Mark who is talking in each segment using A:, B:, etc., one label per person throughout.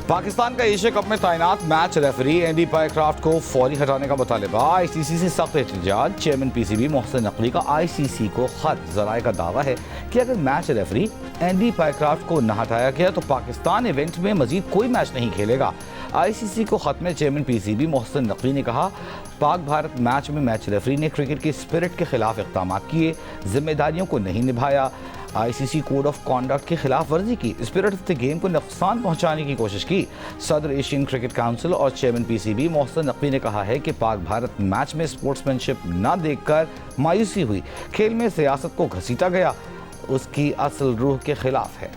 A: پاکستان کا Asia cup میں تعینات میچ ریفری اینڈی پائیکرافٹ کو فوری ہٹانے کا مطالبہ، آئی سی سی سے سخت احتجاج، chairman P C B Mohsin Naqvi کا آئی سی سی کو خط، ذرائع کا دعویٰ ہے کہ اگر میچ ریفری اینڈی پائیکرافٹ کو نہ ہٹایا گیا تو پاکستان ایونٹ میں مزید کوئی میچ نہیں کھیلے گا۔ آئی سی سی کو خط میں chairman P C B Mohsin Naqvi نے کہا، پاک بھارت میچ میں میچ ریفری نے کرکٹ کی اسپرٹ کے خلاف اقدامات کیے، ذمہ داریوں کو نہیں نبھایا، آئی سی سی کوڈ آف کانڈکٹ کی خلاف ورزی کی، اسپرٹ آف دی گیم کو نقصان پہنچانے کی کوشش کی۔ صدر ایشین کرکٹ کونسل اور chairman P C B Mohsin Naqvi نے کہا ہے کہ پاک بھارت میچ میں اسپورٹس مین شپ نہ دیکھ کر مایوسی ہوئی، کھیل میں سیاست کو گھسیٹا گیا، اس کی اصل روح کے خلاف ہے۔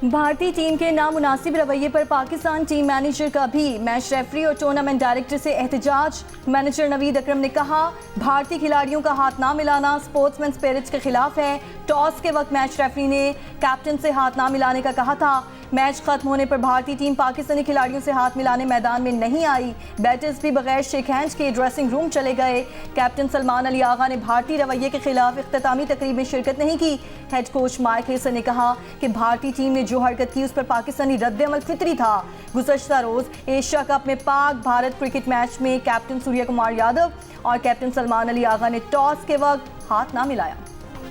B: بھارتی ٹیم کے نامناسب رویے پر پاکستان ٹیم مینیجر کا بھی میچ ریفری اور ٹورنامنٹ ڈائریکٹر سے احتجاج۔ مینیجر نوید اکرم نے کہا، بھارتی کھلاڑیوں کا ہاتھ نہ ملانا اسپورٹس مین اسپرٹ کے خلاف ہے۔ ٹاس کے وقت میچ ریفری نے کیپٹن سے ہاتھ نہ ملانے کا کہا تھا۔ میچ ختم ہونے پر بھارتی ٹیم پاکستانی کھلاڑیوں سے ہاتھ ملانے میدان میں نہیں آئی، بیٹرز بھی بغیر شیک ہینڈ کے ڈریسنگ روم چلے گئے۔ کیپٹن سلمان علی آغا نے بھارتی رویے کے خلاف اختتامی تقریب میں شرکت نہیں کی۔ ہیڈ کوچ مائک ہیسن نے کہا کہ بھارتی ٹیم نے جو حرکت کی اس پر پاکستانی رد عمل فطری تھا۔ گزشتہ روز ایشیا کپ میں پاک بھارت کرکٹ میچ میں کیپٹن سوریہ کمار یادو اور کیپٹن سلمان علی آغا نے ٹاس کے وقت ہاتھ نہ ملایا۔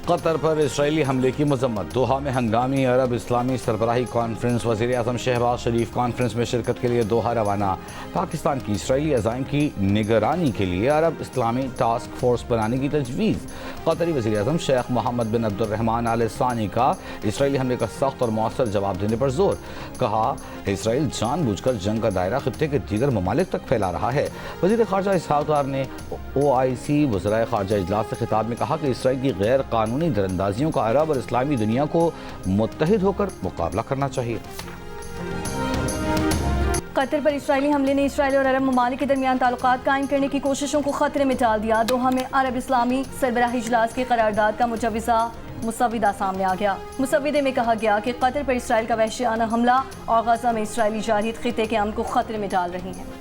A: قطر پر اسرائیلی حملے کی مذمت، دوحہ میں ہنگامی عرب اسلامی سربراہی کانفرنس، وزیر اعظم شہباز شریف کانفرنس میں شرکت کے لیے دوحہ روانہ۔ پاکستان کی اسرائیلی عزائم کی نگرانی کے لیے عرب اسلامی ٹاسک فورس بنانے کی تجویز۔ قطری وزیر اعظم شیخ محمد بن عبد الرحمن آل ثانی کا اسرائیلی حملے کا سخت اور مؤثر جواب دینے پر زور، کہا اسرائیل جان بوجھ کر جنگ کا دائرہ خطے کے دیگر ممالک تک پھیلا رہا ہے۔ وزیر خارجہ اسحاق ڈار نے او آئی سی وزرائے خارجہ اجلاس سے خطاب میں کہا کہ اسرائیل کی غیر قانونی دراندازیوں کا عرب اور اسلامی دنیا کو متحد ہو کر مقابلہ کرنا چاہیے۔
B: قطر پر اسرائیلی حملے نے اسرائیل اور عرب ممالک کے درمیان تعلقات قائم کرنے کی کوششوں کو خطرے میں ڈال دیا۔ دوحہ میں عرب اسلامی سربراہی اجلاس کی قرارداد کا مجوزہ مسودہ سامنے آ گیا۔ مسودے میں کہا گیا کہ قطر پر اسرائیل کا وحشیانہ حملہ اور غزہ میں اسرائیلی جارحیت خطے کے امن کو خطرے میں ڈال رہی ہیں۔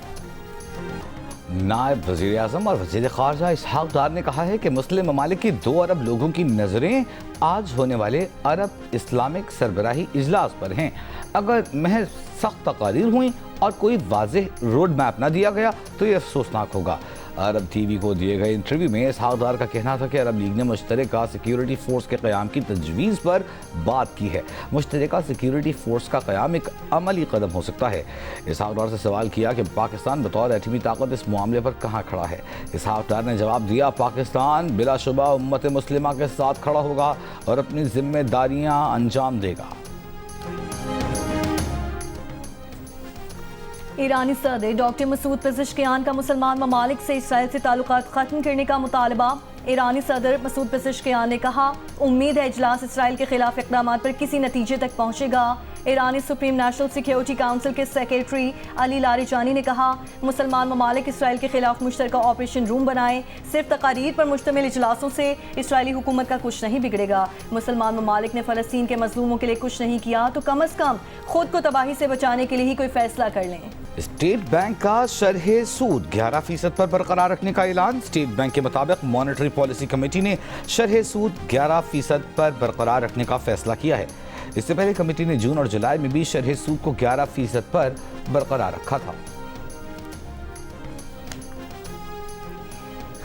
A: نائب وزیر اعظم اور وزیر خارجہ اسحاق ڈار نے کہا ہے کہ مسلم ممالک کی 2 ارب لوگوں کی نظریں آج ہونے والے عرب اسلامک سربراہی اجلاس پر ہیں۔ اگر محض سخت تقاریر ہوئیں اور کوئی واضح روڈ میپ نہ دیا گیا تو یہ افسوسناک ہوگا۔ عرب ٹی وی کو دیے گئے انٹرویو میں اسحاق ڈار کا کہنا تھا کہ عرب لیگ نے مشترکہ سیکیورٹی فورس کے قیام کی تجویز پر بات کی ہے۔ مشترکہ سیکیورٹی فورس کا قیام ایک عملی قدم ہو سکتا ہے۔ اسحاق ڈار سے سوال کیا کہ پاکستان بطور ایٹمی طاقت اس معاملے پر کہاں کھڑا ہے۔ اسحاق ڈار نے جواب دیا، پاکستان بلا شبہ امت مسلمہ کے ساتھ کھڑا ہوگا اور اپنی ذمہ داریاں انجام دے گا۔
B: ایرانی صدر ڈاکٹر مسعود پزشکیان کا مسلمان ممالک سے اسرائیل سے تعلقات ختم کرنے کا مطالبہ۔ ایرانی صدر مسعود پزشکیان نے کہا، امید ہے اجلاس اسرائیل کے خلاف اقدامات پر کسی نتیجے تک پہنچے گا۔ ایرانی سپریم نیشنل سیکیورٹی کونسل کے سیکریٹری علی لاریجانی نے کہا، مسلمان ممالک اسرائیل کے خلاف مشترکہ آپریشن روم بنائیں۔ صرف تقاریر پر مشتمل اجلاسوں سے اسرائیلی حکومت کا کچھ نہیں بگڑے گا۔ مسلمان ممالک نے فلسطین کے مظلوموں کے لیے کچھ نہیں کیا تو کم از کم خود کو تباہی سے بچانے کے لیے ہی کوئی فیصلہ کر لیں۔
A: اسٹیٹ بینک کا شرح سود 11% پر برقرار رکھنے کا اعلان۔ اسٹیٹ بینک کے مطابق مانیٹری پالیسی کمیٹی نے شرح سود 11% پر برقرار رکھنے کا فیصلہ کیا ہے۔ اس سے پہلے کمیٹی نے جون اور جولائی میں بھی شرح سود کو 11% پر برقرار رکھا تھا۔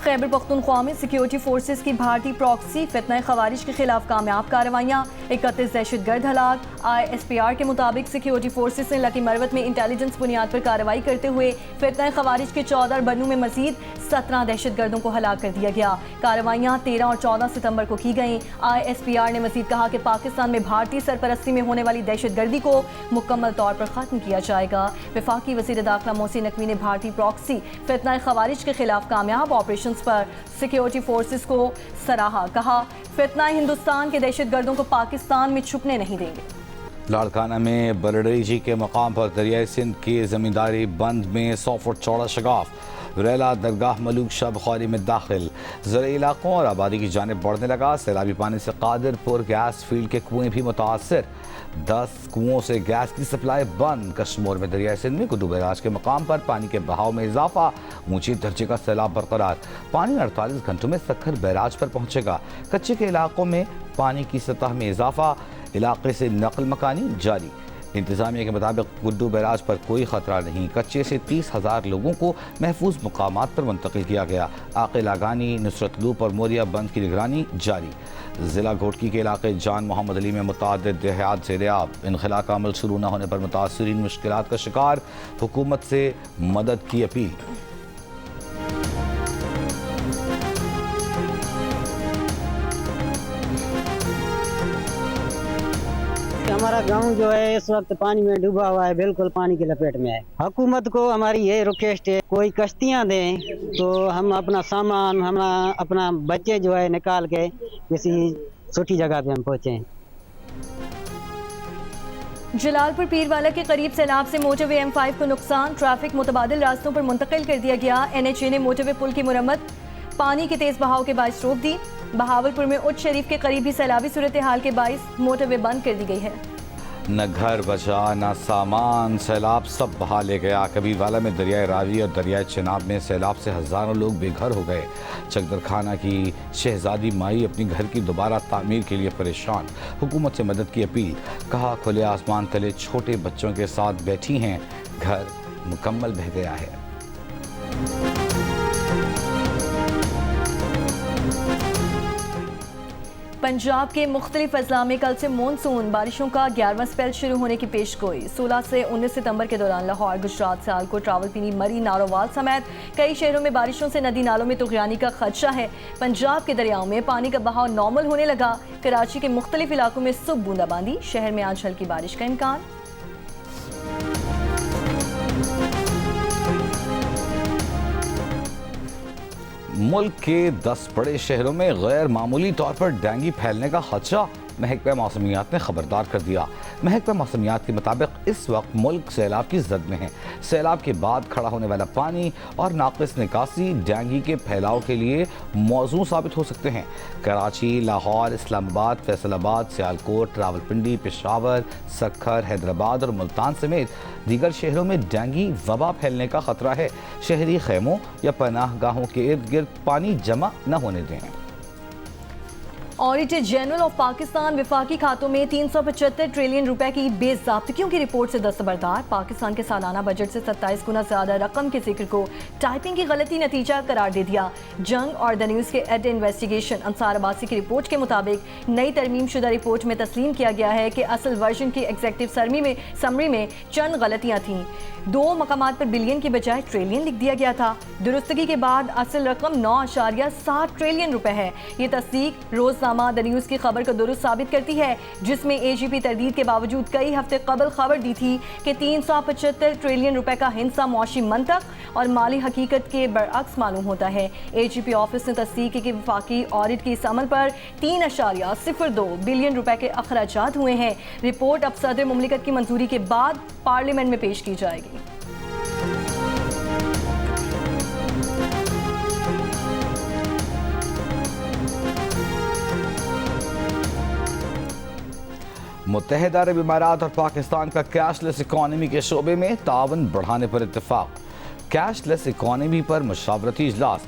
B: خیبر پختونخوا میں سیکیورٹی فورسز کی بھارتی پراکسی فتنہ خوارج کے خلاف کامیاب کارروائیاں، 31 دہشت گرد ہلاک۔ آئی ایس پی آر کے مطابق سیکیورٹی فورسز نے لکی مروت میں انٹیلیجنس بنیاد پر کارروائی کرتے ہوئے فتنہ خوارج کے 14 بنوں میں مزید 17 دہشت گردوں کو ہلاک کر دیا گیا۔ کارروائیاں 13 اور 14 ستمبر کو کی گئیں۔ آئی ایس پی آر نے مزید کہا کہ پاکستان میں بھارتی سرپرستی میں ہونے والی دہشت گردی کو مکمل طور پر ختم کیا جائے گا۔ وفاقی وزیر داخلہ محسن نقوی نے بھارتی پراکسی فتنہ خوارج کے خلاف کامیاب آپریشن پر سیکیورٹی فورسز کو سراہا، کہا فتنہ ہندوستان کے دہشت گردوں کو پاکستان میں چھپنے نہیں دیں گے۔
A: لاڑکانہ میں برڑیجی کے مقام پر دریائے سندھ کی زمینداری بند میں 100 فٹ چوڑا شگاف، ریلا درگاہ ملوک شب خواری میں داخل، زرعی علاقوں اور آبادی کی جانب بڑھنے لگا۔ سیلابی پانی سے قادر پور گیس فیلڈ کے کنویں بھی متاثر، 10 کنووں سے گیس کی سپلائی بند۔ کشمور میں دریائے سندھ میں گڈو بیراج کے مقام پر پانی کے بہاؤ میں اضافہ، اونچی درجے کا سیلاب برقرار، پانی 48 گھنٹوں میں سکھر بیراج پر پہنچے گا۔ کچے کے علاقوں میں پانی کی سطح میں اضافہ، علاقے سے نقل مکانی جاری۔ انتظامیہ کے مطابق گڈو بیراج پر کوئی خطرہ نہیں، کچے سے 30,000 لوگوں کو محفوظ مقامات پر منتقل کیا گیا۔ عاقل آگانی، نصرت لوپ اور موریا بند کی نگرانی جاری۔ ضلع گھوٹکی کے علاقے جان محمد علی میں متعدد دیہات زیریاب، انخلاء کا عمل شروع نہ ہونے پر متاثرین مشکلات کا شکار، حکومت سے مدد کی اپیل۔
C: ہمارا گاؤں جو ہے اس وقت پانی میں ڈوبا ہوا ہے، بالکل پانی کی لپیٹ میں ہے۔ حکومت کو ہماری یہ ریکویسٹ ہے کوئی کشتیاں دیں تو ہم اپنا سامان، ہم اپنا بچے جو ہے نکال کے کسی چھوٹی جگہ پہ ہم پہنچیں۔
B: جلال پور پیروالا کے قریب سیلاب سے موٹر وے M5 کو نقصان، ٹریفک متبادل راستوں پر منتقل کر دیا گیا۔ NHA نے موٹر وے پل کی مرمت پانی کے تیز بہاؤ کے باعث روک دی۔ بہاولپور میں اچ شریف کے قریب بھی سیلابی صورتحال کے باعث موٹر وے بند کر دی گئی ہے۔
A: نہ گھر بچا نہ سامان، سیلاب سب بہا لے گیا۔ کبیر والا میں دریائے راوی اور دریائے چناب میں سیلاب سے ہزاروں لوگ بے گھر ہو گئے۔ چکدر خانہ کی شہزادی مائی اپنی گھر کی دوبارہ تعمیر کے لیے پریشان، حکومت سے مدد کی اپیل۔ کہا کھلے آسمان تلے چھوٹے بچوں کے ساتھ بیٹھی ہیں، گھر مکمل بہہ گیا ہے۔
B: پنجاب کے مختلف اضلاع میں کل سے مونسون بارشوں کا 11واں سپیل شروع ہونے کی پیش گوئی۔ 16 سے 19 ستمبر کے دوران لاہور، گجرات، سیالکوٹ، راولپنڈی، مری، نارووال سمیت کئی شہروں میں بارشوں سے ندی نالوں میں طغیانی کا خدشہ ہے۔ پنجاب کے دریاؤں میں پانی کا بہاؤ نارمل ہونے لگا۔ کراچی کے مختلف علاقوں میں صبح بوندا باندی، شہر میں آج ہلکی بارش کا امکان۔
A: ملک کے 10 بڑے شہروں میں غیر معمولی طور پر ڈینگی پھیلنے کا خدشہ، محکمہ موسمیات نے خبردار کر دیا۔ محکمہ موسمیات کے مطابق اس وقت ملک سیلاب کی زد میں ہے۔ سیلاب کے بعد کھڑا ہونے والا پانی اور ناقص نکاسی ڈینگی کے پھیلاؤ کے لیے موزوں ثابت ہو سکتے ہیں۔ کراچی، لاہور، اسلام آباد، فیصل آباد، سیالکوٹ، راولپنڈی، پشاور، سکھر، حیدرآباد اور ملتان سمیت دیگر شہروں میں ڈینگی وبا پھیلنے کا خطرہ ہے۔ شہری خیموں یا پناہ گاہوں کے ارد گرد پانی جمع نہ ہونے دیں۔
B: آڈیٹر جنرل آف پاکستان وفاقی کھاتوں میں 375 ٹریلین روپے کی بے ضابطگیوں کی رپورٹ سے دستبردار۔ پاکستان کے سالانہ بجٹ سے 27 گنا زیادہ رقم کے ذکر کو ٹائپنگ کی غلطی نتیجہ قرار دے دیا۔ جنگ اور دا نیوز کے ایڈ انویسٹیگیشن انصار عباسی کی رپورٹ کے مطابق نئی ترمیم شدہ رپورٹ میں تسلیم کیا گیا ہے کہ اصل ورژن کی ایگزیکٹو سمری میں چند غلطیاں تھیں۔ 2 مقامات پر بلین کی بجائے ٹریلین لکھ دیا گیا تھا۔ درستگی کے بعد اصل رقم 9.7 ٹریلین روپے ہے۔ یہ تصدیق روزنامہ دا نیوز کی خبر کو درست ثابت کرتی ہے، جس میں AGP تردید کے باوجود کئی ہفتے قبل خبر دی تھی کہ 375 ٹریلین روپے کا ہندسہ معاشی منطق اور مالی حقیقت کے برعکس معلوم ہوتا ہے۔ AGP آفس نے تصدیق کی کہ وفاقی آڈٹ کی اس عمل پر 3.02 بلین روپے کے اخراجات ہوئے ہیں۔ رپورٹ اب صدر مملکت کی منظوری کے بعد پارلیمنٹ میں پیش کی جائے گی۔
A: متحدہ عرب امارات اور پاکستان کا کیش لیس اکانومی کے شعبے میں تعاون بڑھانے پر اتفاق۔ کیش لیس اکانومی پر مشاورتی اجلاس۔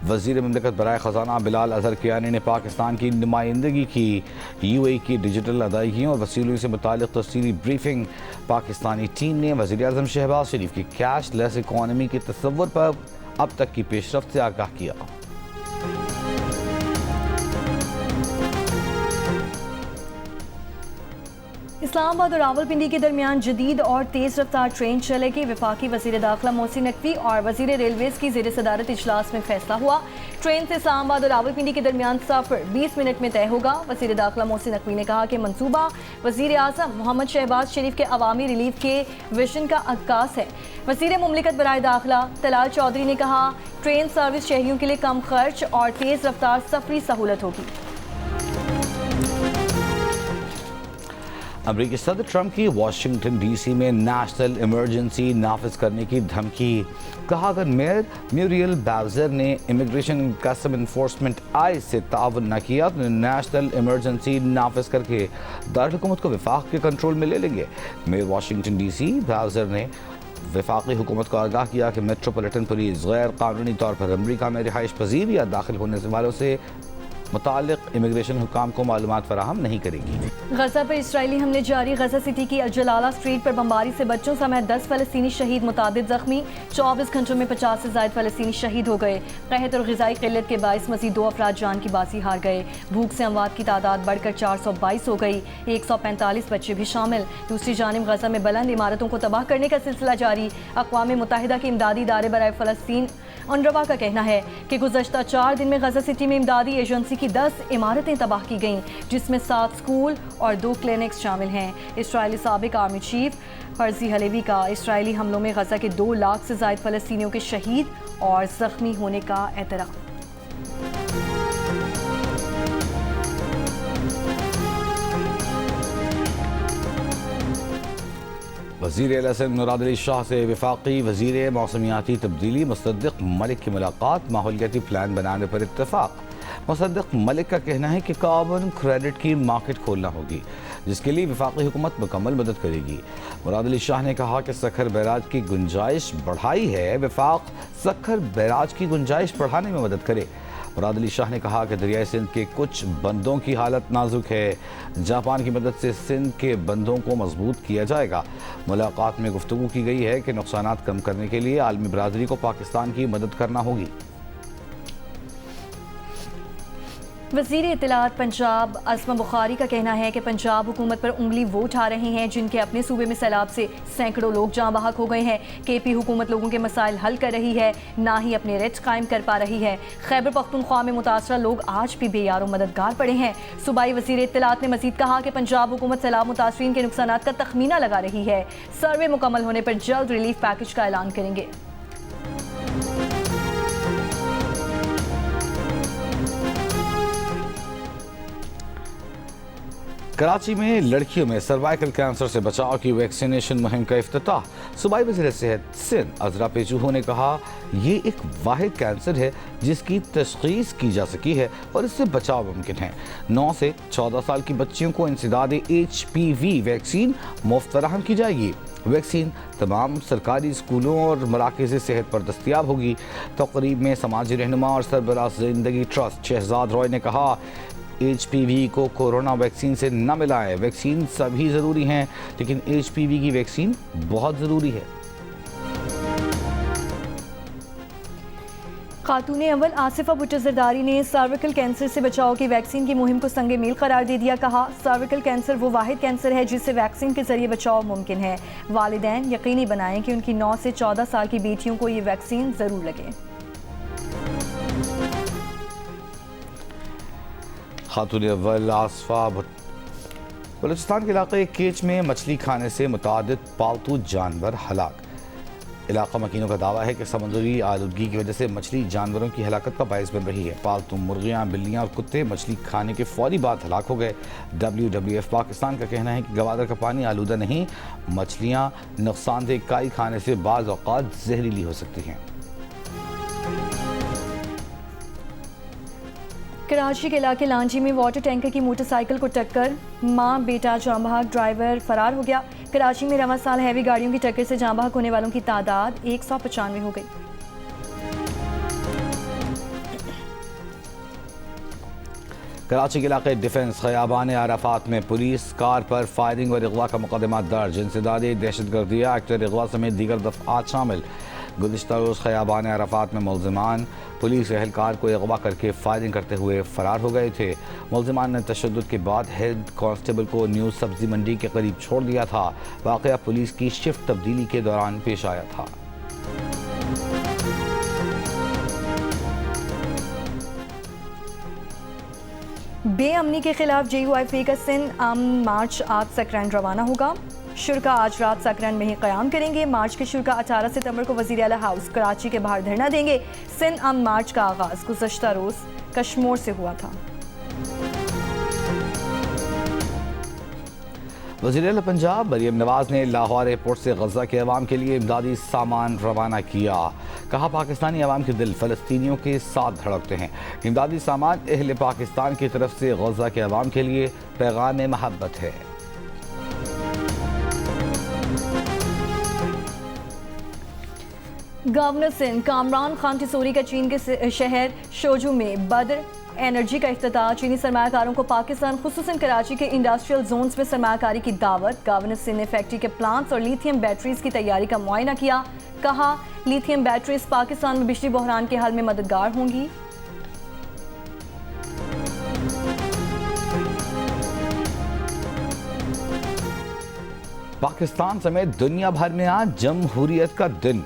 A: وزیر مملکت برائے خزانہ بلال اظہر کیانی نے پاکستان کی نمائندگی کی۔ UAE کی ڈیجیٹل ادائیگیوں اور وسیلوں سے متعلق تفصیلی بریفنگ۔ پاکستانی ٹیم نے وزیر اعظم شہباز شریف کی کیش لیس اکانومی کے تصور پر اب تک کی پیش رفت سے آگاہ کیا۔
B: اسلام آباد اور راولپنڈی کے درمیان جدید اور تیز رفتار ٹرین چلے گی۔ وفاقی وزیر داخلہ محسن نقوی اور وزیر ریلویز کی زیر صدارت اجلاس میں فیصلہ ہوا۔ ٹرین سے اسلام آباد اور راولپنڈی کے درمیان سفر 20 منٹ میں طے ہوگا۔ وزیر داخلہ محسن نقوی نے کہا کہ منصوبہ وزیر اعظم محمد شہباز شریف کے عوامی ریلیف کے ویژن کا عکاس ہے۔ وزیر مملکت برائے داخلہ طلال چودھری نے کہا ٹرین سروس شہریوں کے لیے کم خرچ اور تیز رفتار سفری سہولت ہوگی۔
A: امریکی صدر ٹرمپ کی واشنگٹن ڈی سی میں نیشنل ایمرجنسی نافذ کرنے کی دھمکی۔ کہا اگر میئر میوریل باؤزر نے امیگریشن کسٹم انفورسمنٹ آئی سے تعاون نہ کیا تو نیشنل ایمرجنسی نافذ کر کے دارالحکومت کو وفاق کے کنٹرول میں لے لیں گے۔ Mayor Washington D C Bowser نے وفاقی حکومت کو آگاہ کیا کہ میٹروپولیٹن پولیس غیر قانونی طور پر امریکہ میں رہائش پذیر یا داخل ہونے والوں سے متعلق امیگریشن حکام کو معلومات فراہم نہیں کرے گی۔
B: غزہ پر اسرائیلی حملے جاری، غزہ سٹی کی الجلالہ اسٹریٹ پر بمباری سے بچوں سمیت 10 فلسطینی شہید، متعدد زخمی، 24 گھنٹوں میں 50 سے زائد فلسطینی شہید ہو گئے۔ قحط اور غذائی قلت کے باعث مزید 2 افراد جان کی بازی ہار گئے۔ بھوک سے اموات کی تعداد بڑھ کر 422 ہو گئی، 145 بچے بھی شامل۔ دوسری جانب غزہ میں بلند عمارتوں کو تباہ کرنے کا سلسلہ جاری۔ اقوام متحدہ کے امدادی ادارے برائے فلسطین UNRWA کا کہنا ہے کہ گزشتہ 4 دن میں غزہ سٹی میں امدادی ایجنسی کی 10 عمارتیں تباہ کی گئیں، جس میں 7 اسکول اور 2 کلینکس شامل ہیں۔ اسرائیلی سابق آرمی چیف ہرزی حلیوی کا اسرائیلی حملوں میں غزہ کے 2 لاکھ سے زائد فلسطینیوں کے شہید اور زخمی ہونے کا اعتراف۔
A: وزیر اعلیٰ سندھ مراد علی شاہ سے وفاقی وزیر موسمیاتی تبدیلی مصدق ملک کی ملاقات، ماحولیاتی پلان بنانے پر اتفاق۔ مصدق ملک کا کہنا ہے کہ کاربن کریڈٹ کی مارکیٹ کھولنا ہوگی، جس کے لیے وفاقی حکومت مکمل مدد کرے گی۔ مراد علی شاہ نے کہا کہ سکھر بیراج کی گنجائش بڑھائی ہے، وفاق سکھر بیراج کی گنجائش بڑھانے میں مدد کرے۔ مراد علی شاہ نے کہا کہ دریائے سندھ کے کچھ بندوں کی حالت نازک ہے، جاپان کی مدد سے سندھ کے بندوں کو مضبوط کیا جائے گا۔ ملاقات میں گفتگو کی گئی ہے کہ نقصانات کم کرنے کے لیے عالمی برادری کو پاکستان کی مدد کرنا ہوگی۔
B: وزیر اطلاعات پنجاب اسما بخاری کا کہنا ہے کہ پنجاب حکومت پر انگلی وہ اٹھا رہے ہیں جن کے اپنے صوبے میں سیلاب سے سینکڑوں لوگ جاں بحق ہو گئے ہیں۔ KP حکومت لوگوں کے مسائل حل کر رہی ہے، نہ ہی اپنے ریٹ قائم کر پا رہی ہے۔ خیبر پختونخوا میں متاثرہ لوگ آج بھی بے یار و مددگار پڑے ہیں۔ صوبائی وزیر اطلاعات نے مزید کہا کہ پنجاب حکومت سیلاب متاثرین کے نقصانات کا تخمینہ لگا رہی ہے، سروے مکمل ہونے پر جلد ریلیف پیکج کا اعلان کریں گے۔
A: کراچی میں لڑکیوں میں سروائیکل کینسر سے بچاؤ کی ویکسینیشن مہم کا افتتاح۔ صوبائی وزیر صحت سندھ عذرا پیچوہو نے کہا یہ ایک واحد کینسر ہے جس کی تشخیص کی جا سکی ہے اور اس سے بچاؤ ممکن ہے۔ 9 سے 14 سال کی بچیوں کو انسداد HPV ویکسین مفت فراہم کی جائے گی۔ ویکسین تمام سرکاری اسکولوں اور مراکز صحت پر دستیاب ہوگی۔ تقریب میں سماجی رہنما اور سربراہ زندگی ٹرسٹ شہزاد روئے نے کہا HPV کو کورونا ویکسین سے نہ ملائیں، ویکسین سبھی ضروری ہیں لیکن HPV کی ویکسین بہت ضروری ہے۔
B: خاتون اول آصفہ بھٹو زرداری نے سرویکل کینسر سے بچاؤ کی ویکسین کی مہم کو سنگ میل قرار دے دیا۔ کہا سرویکل کینسر وہ واحد کینسر ہے جس سے ویکسین کے ذریعے بچاؤ ممکن ہے۔ والدین یقینی بنائیں کہ ان کی 9 سے 14 سال کی بیٹیوں کو یہ ویکسین ضرور لگے۔
A: خاتون اول آصفہ بلوچستان کے علاقے کیچ میں مچھلی کھانے سے متعدد پالتو جانور ہلاک۔ علاقہ مکینوں کا دعویٰ ہے کہ سمندری آلودگی کی وجہ سے مچھلی جانوروں کی ہلاکت کا باعث بن رہی ہے۔ پالتو مرغیاں، بلیاں اور کتے مچھلی کھانے کے فوری بعد ہلاک ہو گئے۔ WWF پاکستان کا کہنا ہے کہ گوادر کا پانی آلودہ نہیں، مچھلیاں نقصان دہ کائی کھانے سے بعض اوقات زہریلی ہو سکتی ہیں۔
B: کراچی کے علاقے لانجی میں واٹر ٹینکر کی موٹر سائیکل کو ٹکر، ماں بیٹا جاں بحق، ڈرائیور فرار ہو گیا۔ کراچی میں رواں سال ہیوی گاڑیوں کی ٹکر سے جاں بحق ہونے والوں کی تعداد 195 ہو گئی۔
A: کراچی کے علاقے ڈیفنس خیابان عرفات میں پولیس کار پر فائرنگ اور اغوا کا مقدمہ درج۔ انسداد دہشت گردی ایکٹ اور اغوا سمیت دیگر دفعات شامل۔ گزشتہ روز خیابان عرفات میں ملزمان پولیس اہلکار کو اغوا کر کے فائرنگ کرتے ہوئے فرار ہو گئے تھے۔ ملزمان نے تشدد کے بعد ہیڈ کانسٹیبل کو نیو سبزی منڈی کے قریب چھوڑ دیا تھا۔ واقعہ پولیس کی شفٹ تبدیلی کے دوران پیش آیا تھا۔
B: بے امنی کے خلاف JUIFA کا سندھ امن مارچ آج سکرین روانہ ہوگا۔ شرکا آج رات سکرین میں ہی قیام کریں گے۔ مارچ کے شرکا 18 ستمبر کو وزیر اعلیٰ ہاؤس کراچی کے باہر دھرنا دیں گے۔ سندھ امن مارچ کا آغاز گزشتہ روز کشمور سے ہوا تھا۔
A: وزیر اعلیٰ پنجاب مریم نواز نے لاہور ایئرپورٹ سے غزہ کے عوام کے لیے امدادی سامان روانہ کیا۔ کہا پاکستانی عوام کے دل فلسطینیوں کے ساتھ دھڑکتے ہیں۔ امدادی سامان اہل پاکستان کی طرف سے غزہ کے عوام کے لیے پیغام محبت ہے۔ گورنر سندھ کامران خان ٹھسوری کا چین کے شہر شوجو میں بدر
B: انرجی کا افتتاح، چینی سرمایہ کاروں کو پاکستان خصوصاً کراچی کے انڈسٹریل زونز میں سرمایہ کاری کی دعوت۔ گورنر سندھ نے فیکٹری کے پلانٹس اور لیتھیم بیٹریز کی تیاری کا معائنہ کیا، کہا لیتھیم بیٹریز پاکستان میں بجلی بحران کے حل میں مددگار ہوں گی۔
A: پاکستان سمیت دنیا بھر میں آج جمہوریت کا دن۔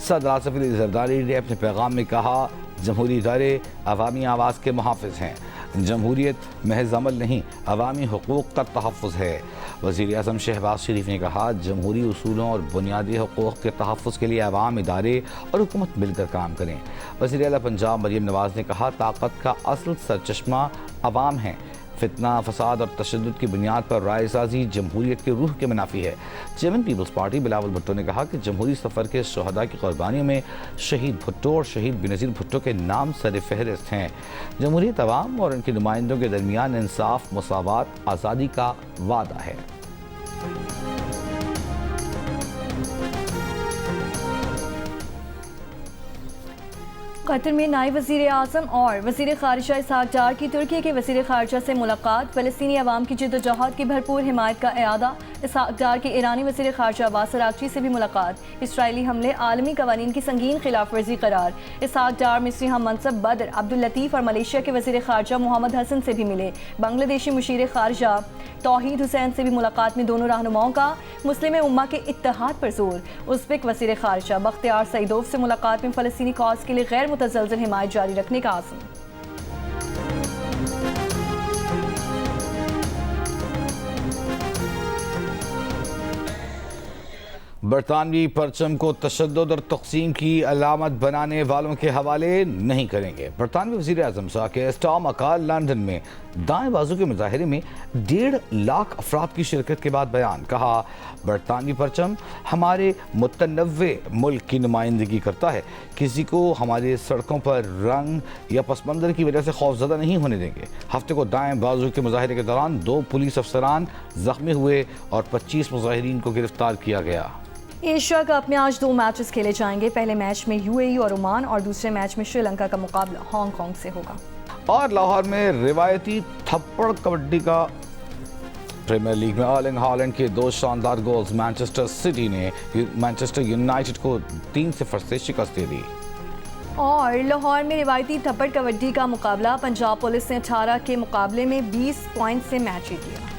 A: صدر آصف علی زرداری نے اپنے پیغام میں کہا جمہوری ادارے عوامی آواز کے محافظ ہیں، جمہوریت محض عمل نہیں عوامی حقوق کا تحفظ ہے۔ وزیر اعظم شہباز شریف نے کہا جمہوری اصولوں اور بنیادی حقوق کے تحفظ کے لیے عوام، ادارے اور حکومت مل کر کام کریں۔ وزیر اعلیٰ پنجاب مریم نواز نے کہا طاقت کا اصل سرچشمہ عوام ہیں، فتنہ، فساد اور تشدد کی بنیاد پر رائے سازی جمہوریت کے روح کے منافی ہے۔ Chairman Peoples Party Bilawal Bhutto نے کہا کہ جمہوری سفر کے شہداء کی قربانیوں میں شہید بھٹو اور شہید بینظیر بھٹو کے نام سر فہرست ہیں۔ جمہوریت عوام اور ان کے نمائندوں کے درمیان انصاف، مساوات، آزادی کا وعدہ ہے۔
B: قطر میں نائب وزیر اعظم اور وزیر خارجہ اسحاق ڈار کی ترکی کے وزیر خارجہ سے ملاقات، فلسطینی عوام کی جدوجہد کی بھرپور حمایت کا اعادہ۔ اسحاق ڈار کی ایرانی وزیر خارجہ عباس اراغچی سے بھی ملاقات، اسرائیلی حملے عالمی قوانین کی سنگین خلاف ورزی قرار۔ اسحاق ڈار مصری ہم منصب بدر عبداللطیف اور ملیشیا کے وزیر خارجہ محمد حسن سے بھی ملے۔ بنگلہ دیشی مشیر خارجہ توحید حسین سے بھی ملاقات میں دونوں رہنماؤں کا مسلم امہ کے اتحاد پر زور۔ ازبک وزیر خارجہ بختیار سعیدوف سے ملاقات میں فلسطینی کاز کے لیے غیر متزلزل حمایت جاری رکھنے کا عزم۔
A: برطانوی پرچم کو تشدد اور تقسیم کی علامت بنانے والوں کے حوالے نہیں کریں گے۔ برطانوی وزیر اعظم صاحب کے اسٹام اکال لندن میں دائیں بازو کے مظاہرے میں 1.5 لاکھ افراد کی شرکت کے بعد بیان، کہا برطانوی پرچم ہمارے متنوع ملک کی نمائندگی کرتا ہے، کسی کو ہماری سڑکوں پر رنگ یا پس منظر کی وجہ سے خوفزدہ نہیں ہونے دیں گے۔ ہفتے کو دائیں بازو کے مظاہرے کے دوران 2 پولیس افسران زخمی ہوئے اور 25 مظاہرین کو گرفتار کیا گیا۔
B: ایشیا کپ میں آج 2 میچز کھیلے جائیں گے۔ پہلے میچ میں UAE اور عمان اور دوسرے میچ میں سری لنکا کا مقابلہ ہانگ کانگ سے ہوگا۔
A: اور لاہور میں روایتی تھپڑ کبڈی کا پریمیئر لیگ میں ارلنگ ہالینڈ کے 2 شاندار گولز مانچسٹر سٹی نے مانچسٹر یونائٹڈ کو 3-0 سے شکست دے دی۔
B: اور لاہور میں روایتی تھپڑ کبڈی کا مقابلہ، پنجاب پولیس نے 18 کے مقابلے میں 20 پوائنٹ سے میچ جیت لیا۔